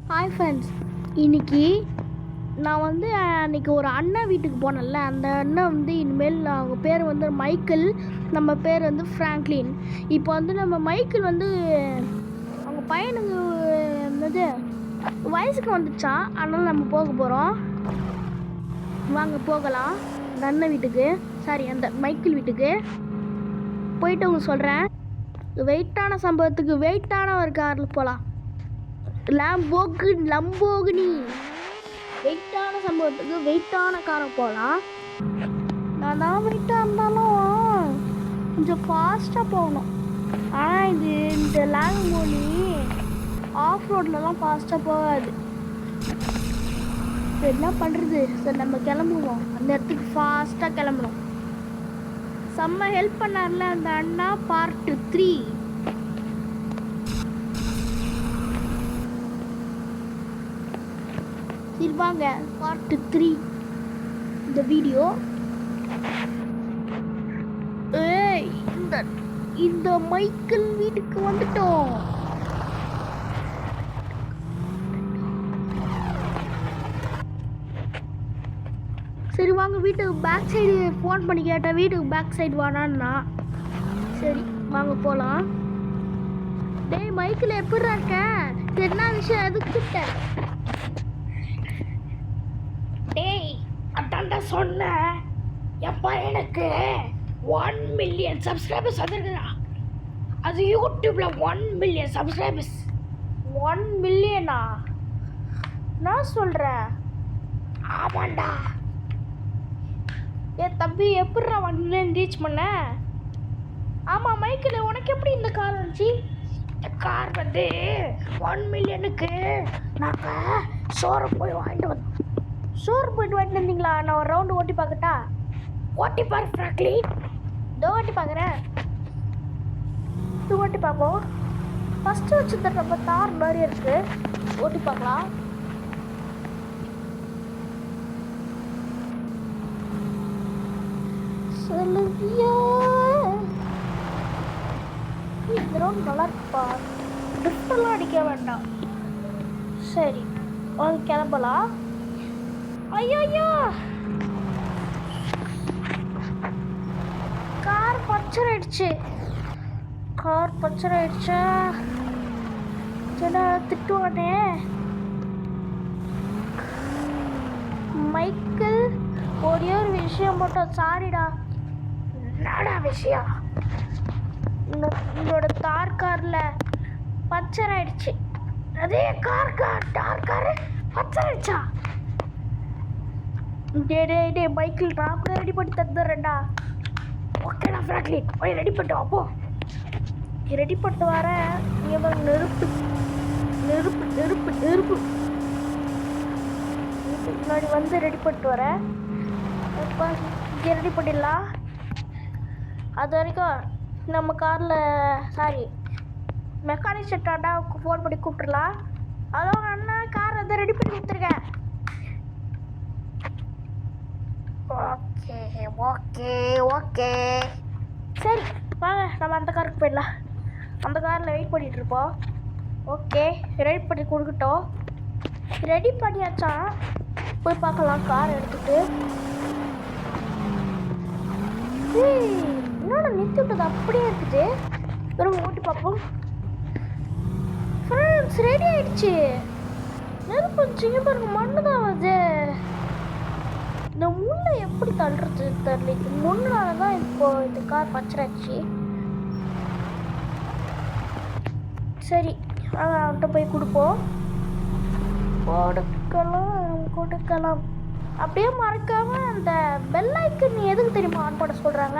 Hi friends, இன்னைக்கு நான் அன்னைக்கு ஒரு அண்ணன் வீட்டுக்கு போனேன்ல. அந்த அண்ணன் இனிமேல் அவங்க பேர் மைக்கேல், நம்ம பேர் ஃப்ராங்க்லின். இப்போ நம்ம மைக்கேல் அவங்க பையனுக்கு வயசுக்கு வந்துச்சா, அதனால் நம்ம போக போகிறோம். வாங்க போகலாம் அந்த அண்ணன் வீட்டுக்கு, சாரி அந்த மைக்கேல் வீட்டுக்கு போயிட்டு உங்களுக்கு சொல்கிறேன். வெயிட்டான சம்பவத்துக்கு வெயிட்டான ஒரு காரில் போகலாம். லம்போகினி வெயிட்டான சம்பவத்துக்கு வெயிட்டான காரை போகலாம். நான் தான் வெயிட்டாக இருந்தாலும் கொஞ்சம் ஃபாஸ்ட்டாக போகணும். ஆனால் இந்த லாம்போகினி ஆஃப் ரோட்லலாம் ஃபாஸ்ட்டாக போகாது. என்ன பண்ணுறது? சரி நம்ம கிளம்புவோம். அந்த இடத்துக்கு ஃபாஸ்ட்டாக கிளம்பணும். செம்ம ஹெல்ப் பண்ணார்ல அந்த அண்ணா. பார்ட் 3 வாங்க, பார்ட் 3 இந்த வீடியோ. இந்த மைக்கேல் வீட்டுக்கு வந்துட்டோம். சரி வாங்க, வீட்டுக்கு பேக் சைடு ஃபோன் பண்ணி கேட்டேன். வீட்டுக்கு பேக் சைடு வானான்னா சரி வாங்க போகலாம். டேய் மைக்கேல், எப்படி இருக்க? என்ன விஷயம்? எதுக்கிட்ட? டேய், அதான்டா சொன்னேன், என் பையனுக்கு 1 மில்லியன் சப்ஸ்கிரைபர்ஸ் வந்துருக்குதா. அது யூடியூப்ல 1 மில்லியன் சப்ஸ்கிரைபர்ஸ். 1 மில்லியனா? நான் சொல்கிறேன். ஆமாண்டா. தம்பி, எப்படிடா 1 மில்லியன் ரீச் பண்ண? ஆமாம் மைக்கேல், உனக்கு எப்படி இந்த கார் வந்துச்சு? இந்த கார் 1 மில்லியனுக்கு நாங்கள் ஷோரூம் போய் வாங்கிட்டு வந்தோம். ஷோரூம் போயிட்டு வாங்கிட்டு வந்தீங்களா? நான் ஒரு ரவுண்டு ஓட்டி பார்க்கட்டா? ஓட்டி பாரு ஃப்ராங்க்லின். இதோ ஓட்டி பார்க்குறேன். இது ஓட்டி பார்ப்போம். ஃபஸ்ட்டு வச்சுருந்த நம்ம தார் மாதிரி இருக்குது. ஓட்டி பார்க்கலாம். சொல்லுவியா? இந்த ரவுண்ட் நல்லா இருக்குப்பா. ட்ரிஃப்டெல்லாம் அடிக்க வேண்டாம். சரி வாங்க கிளம்பலாம். ஐயோ, கார் பஞ்சர் ஆயிடுச்சு. சில திட்டுவானே மைக்கேல். ஒரே ஒரு விஷயம் மட்டும், சாரிடா. என்னடா விஷயம்? என்னோட தார் காரில் பஞ்சர் ஆயிடுச்சு. அதே டார் காரு பஞ்சர் ஆயிடுச்சா? டே மைக்கேல், நான் கூட ரெடி பண்ணி தந்துடுறேன்டா. ஓகேடா ஃப்ராங்க்லின், போய் ரெடி பண்ணிட்டு அப்போ. ரெடி பண்ணிட்டு வரேன். நெருப்பு முன்னாடி ரெடி பண்ணிட்டு வரேன். இப்போ இங்கே ரெடி பண்ணிடலாம். அது வரைக்கும் நம்ம காரில், சாரி மெக்கானிக் செட்டாண்டா ஃபோன் பண்ணி கூப்பிட்டுடலாம். அதோ அண்ணா, கார் ரெடி பண்ணி கொடுத்துருக்கேன். ஓகே சரி வாங்க, நம்ம அந்த காருக்கு போயிடலாம். அந்த காரில் வெயிட் பண்ணிகிட்டு இருப்போம். ஓகே, ரெடி பண்ணி கொடுக்கட்டும். ரெடி பண்ணியாச்சா? போய் பார்க்கலாம் கார் எடுத்துகிட்டு. என்னோட நிறுத்தி விட்டது அப்படியே இருக்குது. வெறும் ஓட்டி பார்ப்போம். ஃப்ரெண்ட்ஸ், ரெடி ஆயிடுச்சு. நெருப்பு சின்ன பாருங்க, மண்ணு தான் வருது. இந்த முள்ளை எப்படி தள்ளுறது தெரியல. இது முன்னால தான் இப்போ இந்த கார் பஞ்சர் ஆச்சு. சரி அவன்கிட்ட போய் கொடுப்போம். கொடுக்கலாம். அப்படியே மறக்காம அந்த பெல் ஐக்கன் எதுக்கு தெரியுமா ஆன் பண்ண சொல்கிறாங்க?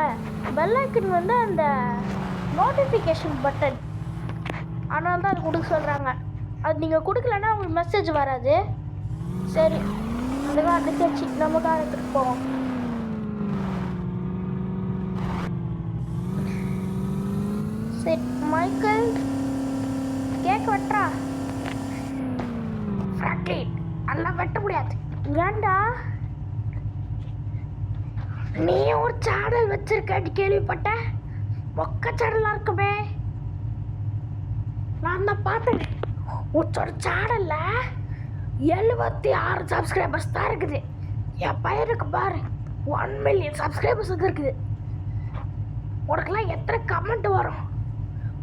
பெல் ஐக்கன் அந்த நோட்டிஃபிகேஷன் பட்டன், அதனால தான் அது கொடுக்க சொல்கிறாங்க. அது நீங்கள் கொடுக்கலன்னா உங்களுக்கு மெசேஜ் வராது. சரி, அதுதான் அனுப்பிச்சு நம்ம காரத்துக்கு போவோம். சரி மைக்கேல், கேக் வெட்டுறா. ஃப்ராங்க்லின், அதெல்லாம் வெட்ட முடியாது. ஏண்டா? நீ ஒரு சேனல் வச்சிருக்கேன்னு கேள்விப்பட்டேன். மொக்க சேனலாக இருக்குமே. நான் தான் பார்த்தேன். உச்சோட சேனல்ல 76 சப்ஸ்கிரைபர்ஸ் தான் இருக்குது. என் பையனுக்கு பாரு 1 மில்லியன் சப்ஸ்கிரைபர்ஸ் இருக்குது. உனக்குலாம் எத்தனை கமெண்ட் வரும்?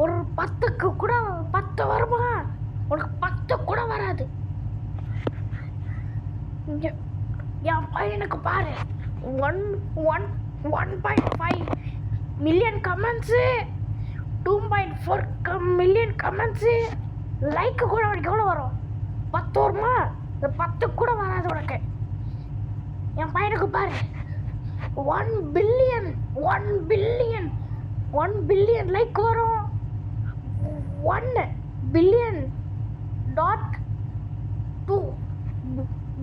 ஒரு 10க்கு கூட 10 வருமா? உனக்கு 10 கூட வராது. என் பையனுக்கு பாரு 1.5 million comments, 2.4 million comments, like கூட உனக்கு எவ்வளோ வரும்? 10 வருமா? இந்த 10 கூட வராது உனக்கு. என் பையனுக்கு பாரு 1 பில்லியன் லைக் வரும். 1 பில்லியன் டாட் 2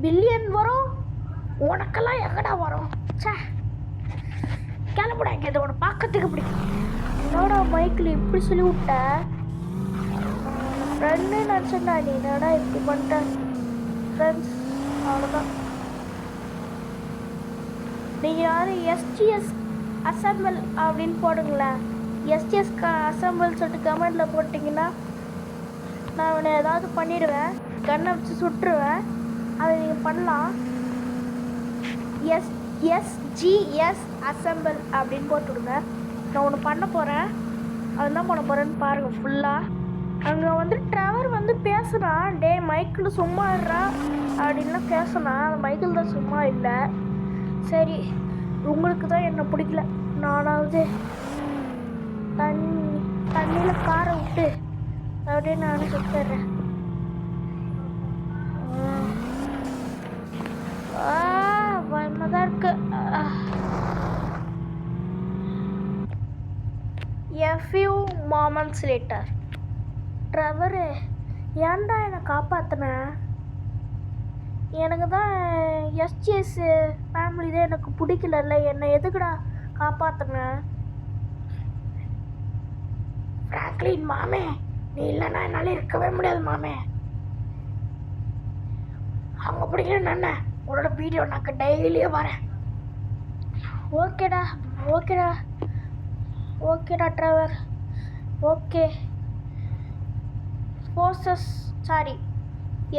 பில்லியன் வரும். உனக்கெல்லாம் எங்கடா வரும்? சே, கிளம்புடா இங்கே. உன பார்க்கறதுக்கு இப்படி என்னோட மைக்கில் இப்படி சொல்லி விட்ட ஃப்ரெண்டு நினச்சேன்டா. நீ என்னடா இப்படி பண்ணிட்ட? ஃப்ரெண்ட்ஸ் அவ்வளோதான். நீங்கள் யாரும் எஸ்டிஎஸ் அசம்பிள் அப்படின்னு போடுங்களேன். எஸ்டிஎஸ் அசம்பிள் சொல்லிட்டு கமெண்டில் போட்டிங்கன்னா நான் உன்னை ஏதாவது பண்ணிடுவேன், கண்ணை வச்சு சுட்டுருவேன். அதை நீங்கள் பண்ணலாம். எஸ்ஜிஎஸ் அசம்பிள் அப்படின்னு போட்டுவிடுங்க. நான் ஒன்று பண்ண போகிறேன். அது என்ன பண்ண போகிறேன்னு பாருங்கள் ஃபுல்லாக. அங்கே வந்து ட்ரெவர் வந்து பேசுகிறான். டே மைக்கில் சும்மா இருறா அப்படின்லாம் பேசுனான். அந்த மைக்கில் தான் சும்மா இல்லை. சரி, உங்களுக்கு தான் என்ன பிடிக்கல. நானாவது தண்ணியில் காரை விட்டு அப்படியே நானும் சுட்டுறேன். பயமாக தான் இருக்கு. A few moments later. ட்ரெவரு, ஏன்டா என்னை காப்பாற்றின? எனக்கு தான் எஸ்டிஎஸ் ஃபேமிலி தான் எனக்கு பிடிக்கல. என்னை எதுக்குடா காப்பாற்றின? ஃப்ராங்க்லின் மாமே, நீ இல்லைன்னா என்னால் இருக்கவே முடியாது மாமே. அவங்க பிடிக்கலன்னு என்ன, உன்னோட வீடியோ நான் டெய்லியும் வரேன். ஓகேடா ட்ரெவர். ஓகே,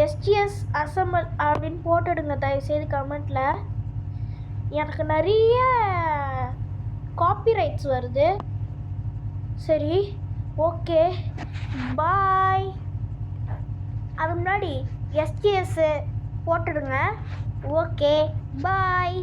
எஸ்டிஎஸ் அசம்பிள் அப்படின்னு போட்டுடுங்க தயவுசெய்து கமெண்ட்டில். எனக்கு நிறைய காப்பிரைட்ஸ் வருது. சரி, ஓகே, பாய். அது முன்னாடி எஸ்டிஎஸ் போட்டுடுங்க. ஓகே, பாய்.